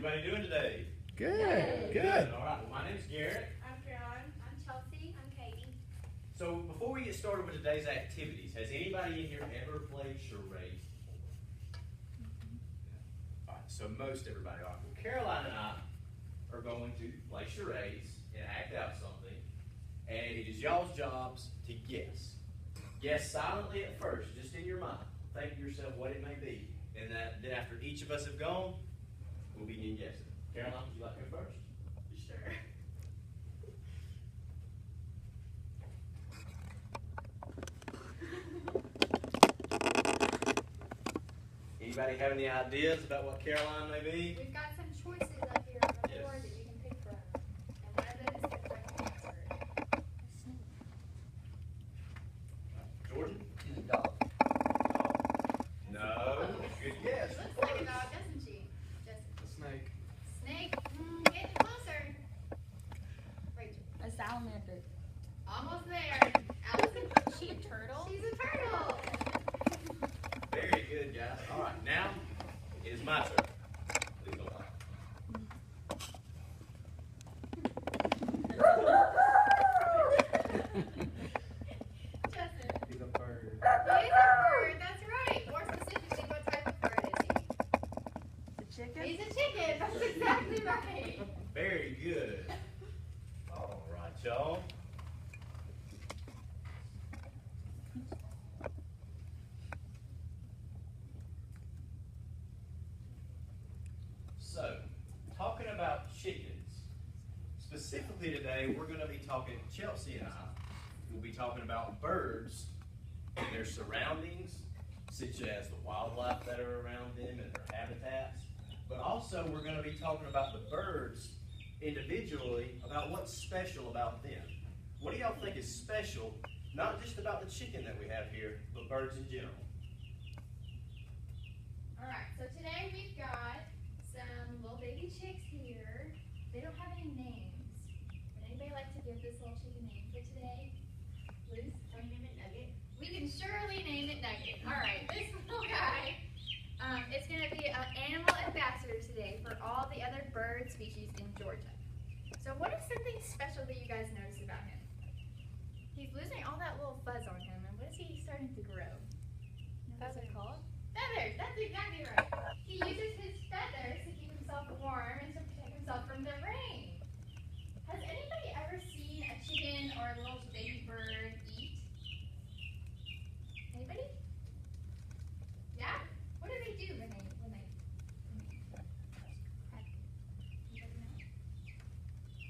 everybody doing today? Good. All right. Well, my name's Garrett. I'm Caroline. I'm Chelsea. I'm Katie. So before we get started with today's activities, has anybody in here ever played charades before? All right. So most everybody are. Well, Caroline and I are going to play charades and act out something, and it is y'all's jobs to guess. Guess silently at first, just in your mind. Think to yourself what it may be, and then after each of us have gone, we'll begin guessing. Caroline, would you like to go first? Sure. Anybody have any ideas about what Caroline may be? We've got some choices up here on the board that you can pick from. And one of those is the correct answer. Jordan? She's a dog. No. Good guess. Looks like a dog, doesn't she? Jessica. A snake. Snake. Getting closer. Rachel. A salamander. Almost there. Allison. She a turtle? She's a turtle. Very good, guys. All right, now it is my turn. Please don't lie. Justin. He's a bird. He's a bird. That's right. More specifically, what type of bird is A chicken? he? He's a chicken. That's exactly right. Very good. All right, y'all. So, talking about chickens. Specifically today, we're going to be talking, Chelsea and I, will be talking about birds and their surroundings, such as the wildlife that are around them and their habitats. But also, we're going to be talking about the birds individually, about what's special about them. What do y'all think is special, not just about the chicken that we have here, but birds in general? All right, so today we've got some little baby chicks here. They don't have any names. Would anybody like to give this little chicken name for today? Liz? Can we name it Nugget? We can surely name it Nugget. All right, this little guy, it's going to be an animal ambassador today for all the other bird species in Georgia. So what is something special that you guys notice about him? He's losing all that little fuzz on him, and what is he starting to grow? What's it called? Feathers, that's exactly right. He uses his feathers to keep himself warm and to protect himself from the rain. Has anybody ever seen a chicken or a little baby bird eat? Anybody? Yeah? What do they do when they crack? Anybody know?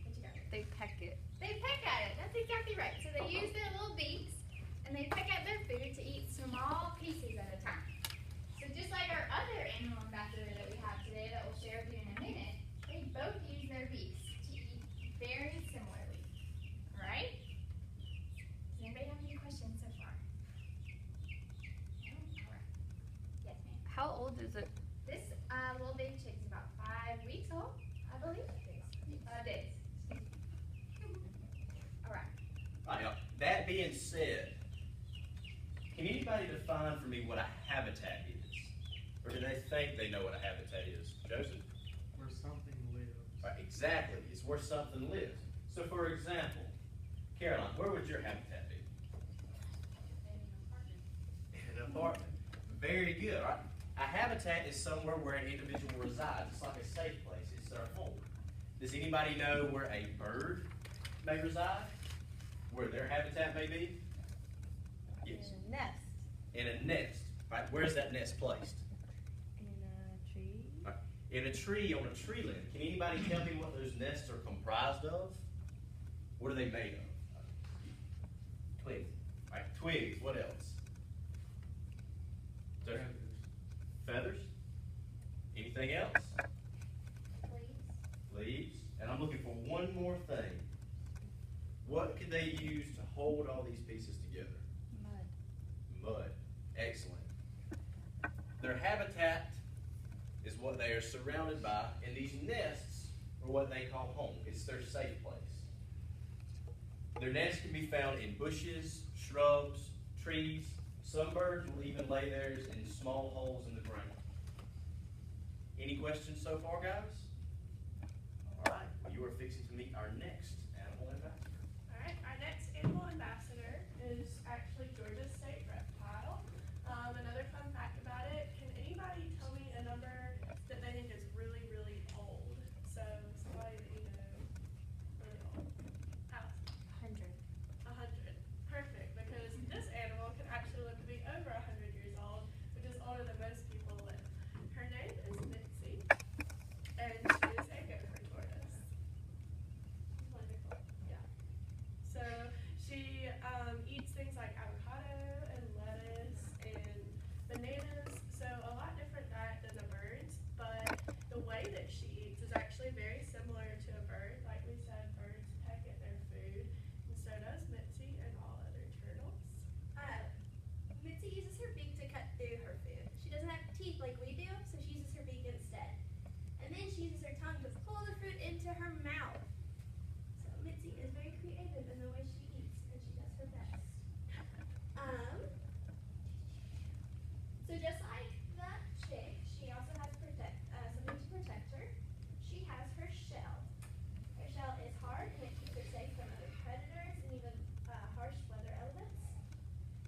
What you got? They peck it. They peck at it. That's exactly right. So they use their little beaks and they peck at their food to eat small pieces at a time. So just like our other animal ambassador that we have today that we'll share with you in a minute, they both use their beaks to eat very similarly. All right? Does anybody have any questions so far? No? All right. Yes, ma'am. How old is it? This little baby chick is about 5 weeks old, I believe. Days. All right. All right, now, that being said, can anybody define for me what a habitat is? Or do they think they know what a habitat is? Joseph? Where something lives. Right, exactly. It's where something lives. So, for example, Caroline, where would your habitat be? In an apartment. Very good. Right? A habitat is somewhere where an individual resides. It's like a safe place. It's their home. Does anybody know where a bird may reside? Where their habitat may be? Yes. In a nest. In a nest. Right? Where's that nest placed? In a tree. Right. In a tree, on a tree limb. Can anybody tell me what those nests are comprised of? What are they made of? Twigs. Right. Twigs. What else? Feathers. Feathers? Anything else? Leaves. And I'm looking for one more thing. What could they use to hold all these pieces together? Mud. Mud. Excellent. Their habitat is what they are surrounded by, and these nests are what they call home. It's their safe place. Their nests can be found in bushes, shrubs, trees. Some birds will even lay theirs in small holes in the ground. Any questions so far, guys? you are fixing to meet our next animal ambassador. Alright, our next animal ambassador is actually Georgia State Reptile. Another fun fact about it, can anybody tell me a number that they think is really, really old? So, somebody that you know, really old. Allison? 100. 100. Perfect, because this animal can actually live to be over 100 years old, which is older than most people live. Her name is Mitzi, and she is a gopher tortoise. Wonderful, yeah. So she eats things like avocado and lettuce and bananas, so a lot different diet than the birds, but the way that she eats is actually very similar to a bird. Like we said, birds peck at their food, and so does Mitzi and all other turtles. Mitzi uses her beak to cut through her food. She doesn't have teeth like we do, so she uses her beak instead. And then she uses her tongue to pull the fruit into her mouth. So Mitzi is very creative in the way she eats, and she does her best. So just like the chick, she also has something to protect her. She has her shell. Her shell is hard, and it keeps her safe from other predators and even harsh weather elements.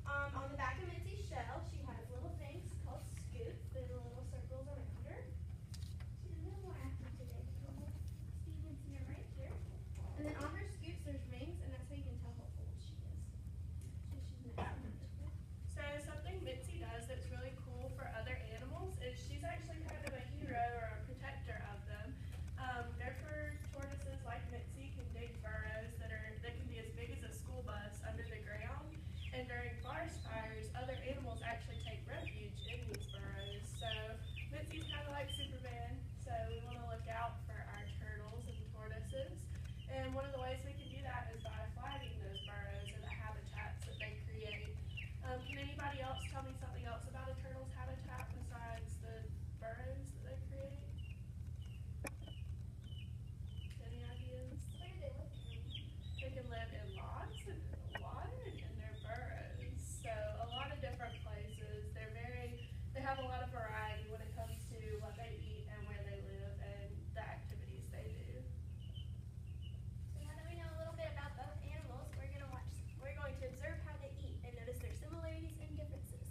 On the back of Mitzi's shell, she has little things called scoops that are little circles around her. She's a little more active today. Stevenson are right here. And then on her scoops, there's rings, and that's how you can tell how old she is. So she's nice and beautiful. So something Mitzi does that's really cool for other animals is she's actually kind of a hero or a protector of them. Gopher tortoises like Mitzi can dig burrows that can be as big as a school bus under the ground. And during forest fires, other animals actually take refuge in these burrows. So Mitzi's kind of like Superman. So we want to look out for our turtles and tortoises. And one of the ways we can do that is by flagging those burrows or the habitats that they create. Can anybody else tell me something else about a turtle's habitat besides the burrows that they create? Any ideas? Where do they live? They can live in logs and in the water and in their burrows. So a lot of different places. They have a lot of variety when it comes to what they eat and where they live and the activities they do. So now that we know a little bit about both animals, we're going to observe how they eat and notice their similarities and differences.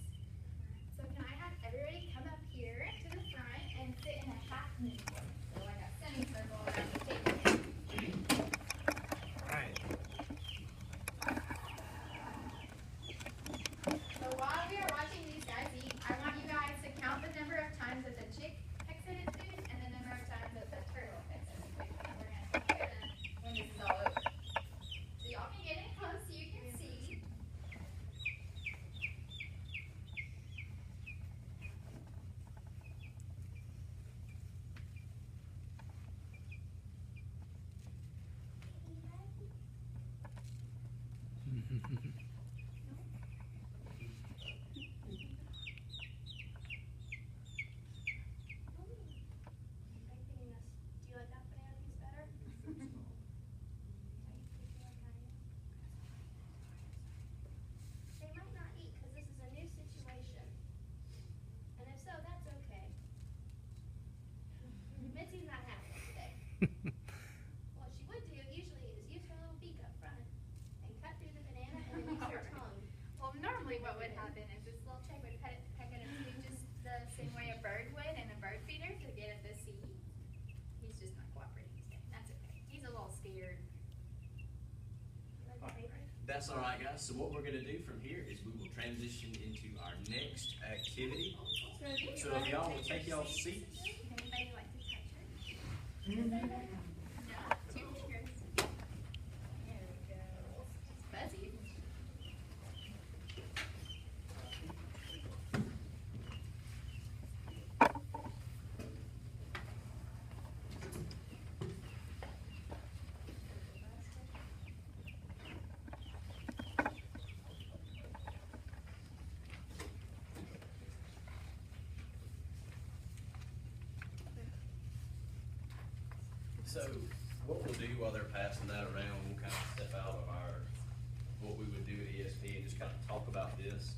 So can I have everybody come up here to the front and sit in a half moon? So like a semicircle around the table. Right. So while we are watching these guys eat, I want you guys to count the number of times that the chick pecks at its food and the number of times that the turtle pecks at its food. And we're going to compare them when this is all over. So y'all can get in close so you can see. Do you like that banana piece better? They might not eat because this is a new situation. And if so, that's okay. Mitzi's not having it today. What she would do usually is use her little beak up front and cut through the banana and then use her tongue. Well, normally what would happen is this little chick would peck at its food just the same way a bird would in a bird feeder to get at the seed. He's just not cooperating today. That's okay. He's a little scared. Like a paper. That's all right, guys. So what we're going to do from here is we will transition into our next activity. So if y'all will take y'all seats. Anybody like to touch her? No, two fingers. There we go. It's fuzzy. Isn't she? So what we'll do while they're passing that around, we'll kind of step out of what we would do at ESP and just kind of talk about this.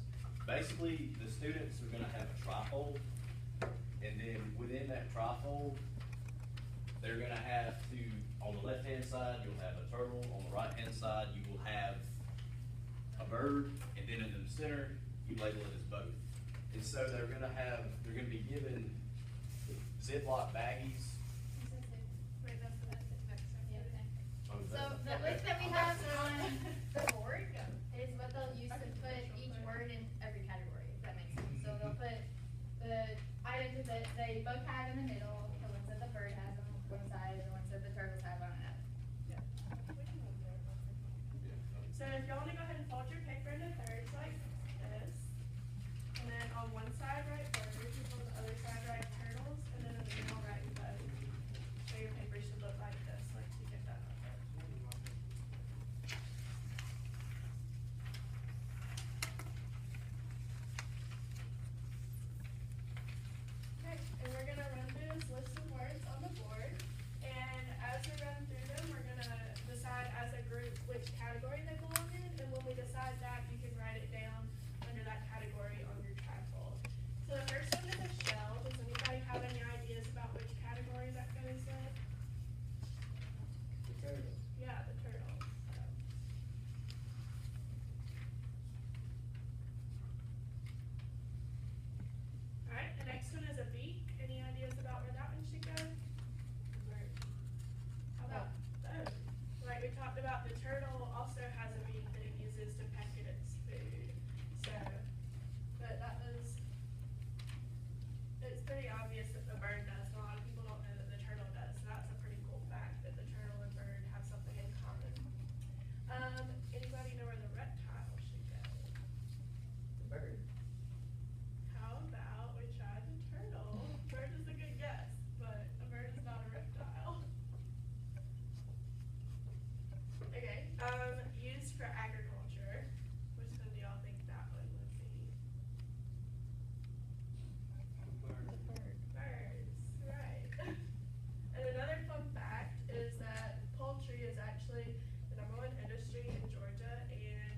Basically, the students are gonna have a trifold, and then within that trifold, they're gonna have to On the left-hand side, you'll have a turtle. On the right-hand side, you will have a bird, and then in the center, you label it as both. And so they're gonna be given Ziploc baggies. Wait, that's the next activity. So the list that we have on the board is what they'll use to put each word in every category, if that makes sense. So they'll put the items that they both have in the middle, the ones that the bird has on one side, and the ones that the turtles have on another. Yeah. We can move there real quick. So if y'all wanna go ahead and fold your paper into thirds like this, and then on one side write birds, and on the other side write turtles, and then in the middle write both. So your paper should look like this, like to get that number. Okay, and we're gonna run through this list of words on the board, and as we run through them, we're gonna decide as a group which category they belong in, and when we decide that, you can write it down under that category on your trifold. So the first one is a shell. Does anybody have any ideas about which category that goes in? The turtle. Yeah, the turtle. So. Alright, the next one is a beak. Any ideas about where that one should go? Bird. How about both? Right, we talked about the turtle also has a beak that it uses to peck at its food. So, but that was, it's pretty obvious that the bird does. A lot of people don't know that the turtle does. So that's a pretty cool fact that the turtle and bird have something in common. Anybody know where the reptile should go? The bird. How about we try the turtle? Bird is a good guess, but a bird is not a reptile. Okay, used for agriculture. Which one do y'all think that one would be? Bird. Birds, right. And another fun fact is that poultry is actually the #1 industry in Georgia, and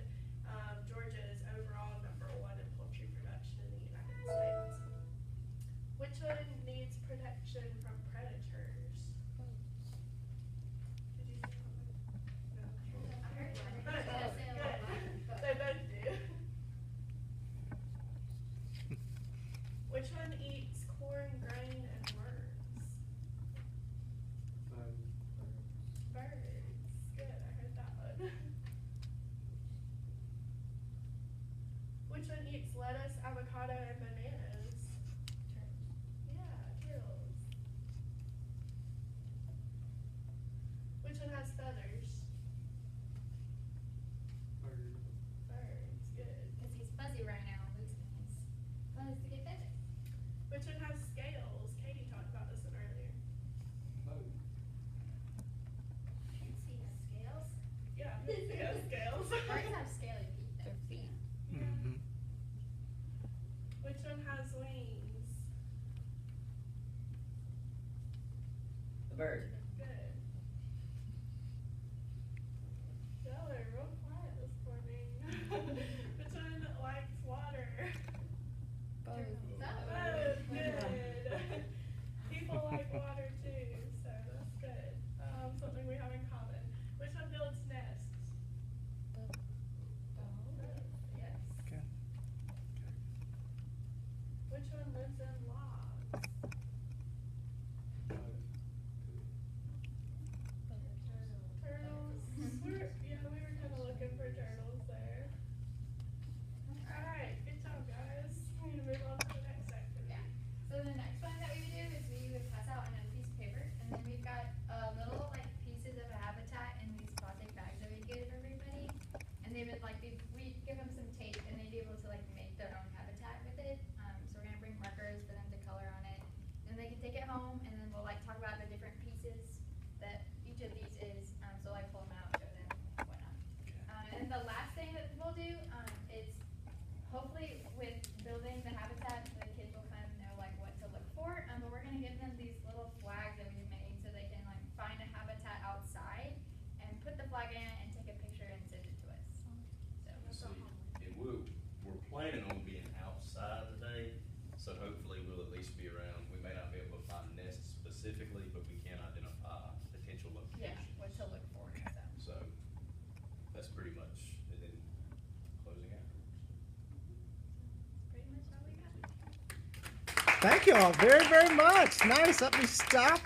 Georgia is overall #1 in poultry production in the United States. Which one needs protection from predators? Did you say one? No. I heard one. Both. Yes, they all Good. are. They both do. Which one eats corn, grain, and worms? Bird. Birds. Good, I heard that one. Which one eats lettuce, avocado, and bananas? Yeah, turtles. Which one has feathers? Bird. Birds. Good. Because he's fuzzy right now, Luke's means fuzz to get feathers. Which one has scales? Katie talked about this one earlier. Boat. Nancy has scales. Yeah, it has scales. Birds have scaly feet, though. Feet. Yeah. Which one has wings? The bird. Good. Y'all are real quiet this morning. Which one likes water? Both. Both. Good. People like water too, so that's good. Something we have in common. Which one builds nests? Yes. Okay. Which one lives in logs? Boat. Thank you all very, very much. Nice. Let me stop